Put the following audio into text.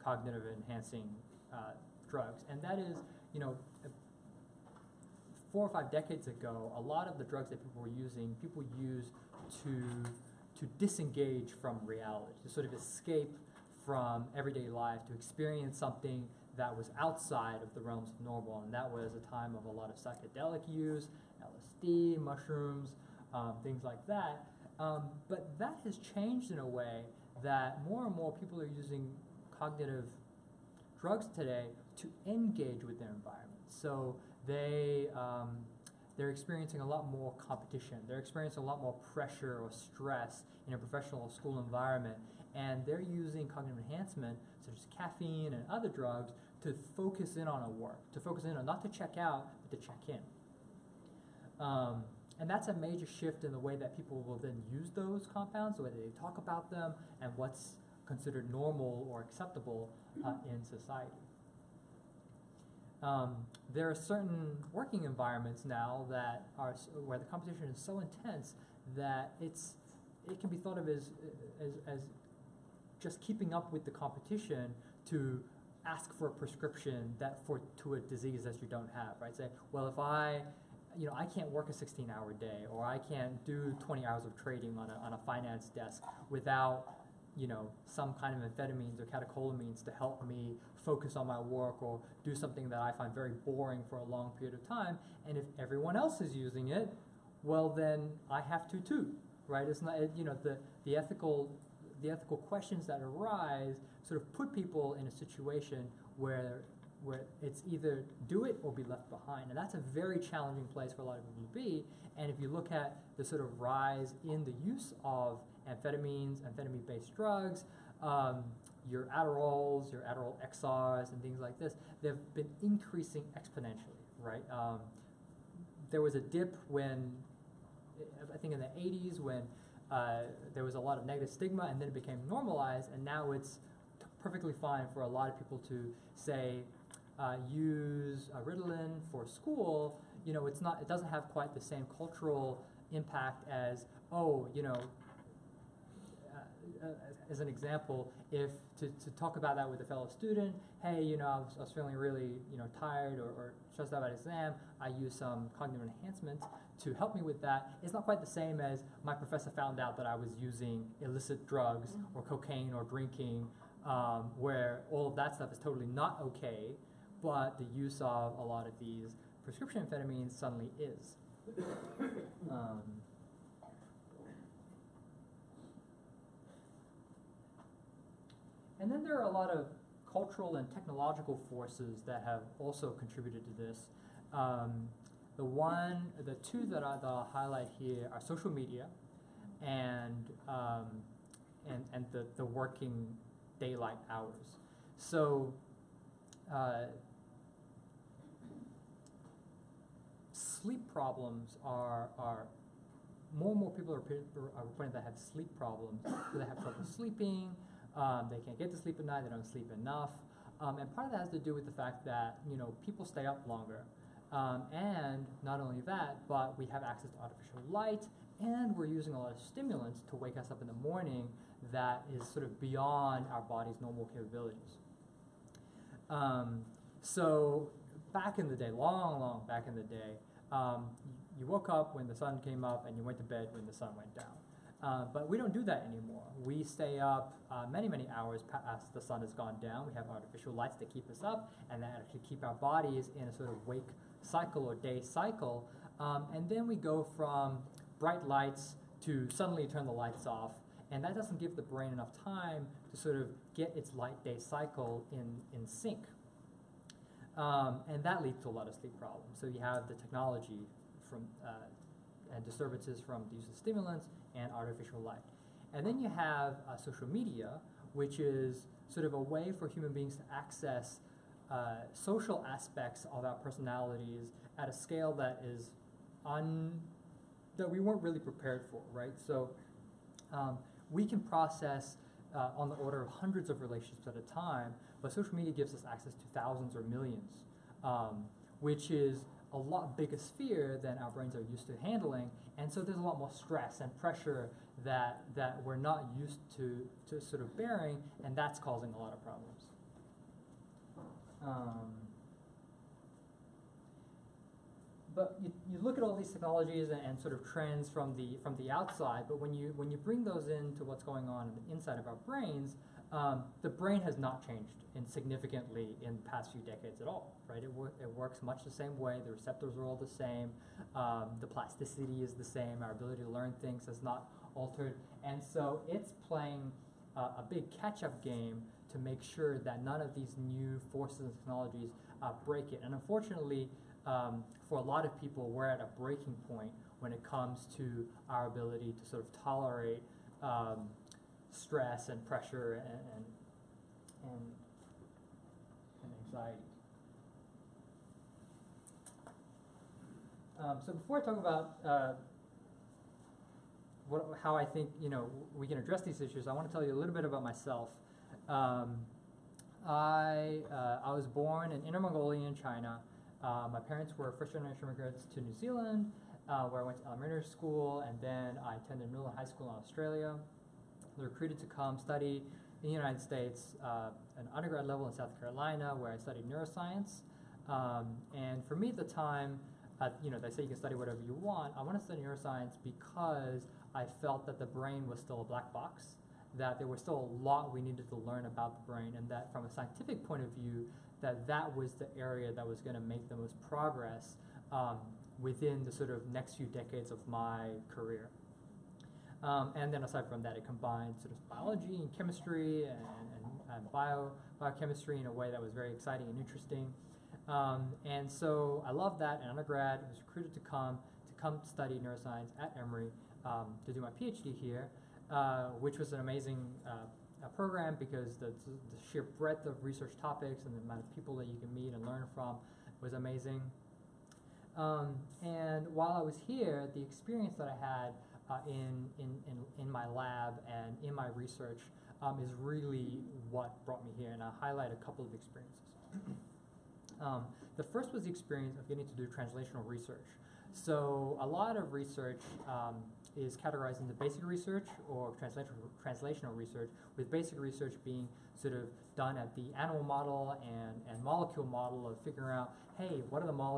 cognitive enhancing drugs, and that is, 4 or 5 decades ago, a lot of the drugs that people were using, people use to disengage from reality, to sort of escape from everyday life, to experience something that was outside of the realms of normal, and that was a time of a lot of psychedelic use, LSD, mushrooms, things like that. But that has changed in a way that more and more people are using cognitive drugs today to engage with their environment. So they're experiencing a lot more competition. They're experiencing a lot more pressure or stress in a professional or school environment, and they're using cognitive enhancement, such as caffeine and other drugs, to focus in on a work, to focus in on not to check out, but to check in. And that's a major shift in the way that people will then use those compounds, the way they talk about them, and what's considered normal or acceptable in society. There are certain working environments now that are where the competition is so intense that it can be thought of as just keeping up with the competition to ask for a prescription to a disease that you don't have, right? Say, well, if I can't work a 16-hour day, or I can't do 20 hours of trading on a finance desk without some kind of amphetamines or catecholamines to help me focus on my work, or do something that I find very boring for a long period of time. And if everyone else is using it, well, then I have to too, right? It's not, the ethical questions that arise sort of put people in a situation where it's either do it or be left behind. And that's a very challenging place for a lot of people to be. And if you look at the sort of rise in the use of amphetamines, amphetamine-based drugs, your Adderalls, your Adderall XRs, and things like this, they've been increasing exponentially, right? There was a dip when, I think in the 80s, when there was a lot of negative stigma, and then it became normalized, and now it's perfectly fine for a lot of people to say, use Ritalin for school. It doesn't have quite the same cultural impact as, as an example, if to talk about that with a fellow student, hey, I was feeling really, tired or stressed out about exam, I use some cognitive enhancement to help me with that. It's not quite the same as my professor found out that I was using illicit drugs or cocaine or drinking, where all of that stuff is totally not okay, but the use of a lot of these prescription amphetamines suddenly is. And then there are a lot of cultural and technological forces that have also contributed to this. The two that I'll highlight here are social media and the working daylight hours. So sleep problems are more and more people are reporting that have sleep problems. So they have trouble sleeping. They can't get to sleep at night. They don't sleep enough, and part of that has to do with the fact that people stay up longer, and not only that, but we have access to artificial light, and we're using a lot of stimulants to wake us up in the morning that is sort of beyond our body's normal capabilities. So back in the day, long back in the day, you woke up when the sun came up, and you went to bed when the sun went down. But we don't do that anymore. We stay up many hours past the sun has gone down. We have artificial lights that keep us up, and that actually keep our bodies in a sort of wake cycle or day cycle. And then we go from bright lights to suddenly turn the lights off, and that doesn't give the brain enough time to sort of get its light-day cycle in sync. And that leads to a lot of sleep problems. So you have the technology from and disturbances from the use of stimulants and artificial light. And then you have social media, which is sort of a way for human beings to access social aspects of our personalities at a scale that is that we weren't really prepared for, right? So we can process on the order of hundreds of relationships at a time, but social media gives us access to thousands or millions, which is a lot bigger sphere than our brains are used to handling, and so there's a lot more stress and pressure that we're not used to sort of bearing, and that's causing a lot of problems. Um, but you look at all these technologies and sort of trends from the outside, but when you bring those into what's going on inside of our brains, the brain has not changed significantly in the past few decades at all, right? It works much the same way. The receptors are all the same. The plasticity is the same. Our ability to learn things has not altered, and so it's playing a big catch-up game to make sure that none of these new forces and technologies break it. And unfortunately, for a lot of people, we're at a breaking point when it comes to our ability to sort of tolerate stress and pressure and anxiety. So before I talk about how I think we can address these issues, I want to tell you a little bit about myself. I was born in Inner Mongolia in China. My parents were first-generation immigrants to New Zealand, where I went to elementary school, and then I attended middle and high school in Australia. I was recruited to come study in the United States, an undergrad level in South Carolina, where I studied neuroscience. And for me at the time, they say you can study whatever you want. I wanted to study neuroscience because I felt that the brain was still a black box, that there was still a lot we needed to learn about the brain, and that from a scientific point of view, that was the area that was going to make the most progress within the sort of next few decades of my career. And then aside from that, it combined sort of biology and chemistry and biochemistry in a way that was very exciting and interesting. And so I loved that. In undergrad, I was recruited to come study neuroscience at Emory to do my PhD here, which was an amazing program because the sheer breadth of research topics and the amount of people that you can meet and learn from was amazing. And while I was here, the experience that I had in my lab and in my research is really what brought me here, and I'll highlight a couple of experiences. The first was the experience of getting to do translational research. So a lot of research is categorized into basic research or translational research, with basic research being sort of done at the animal model and molecule model of figuring out, hey, what are the molecules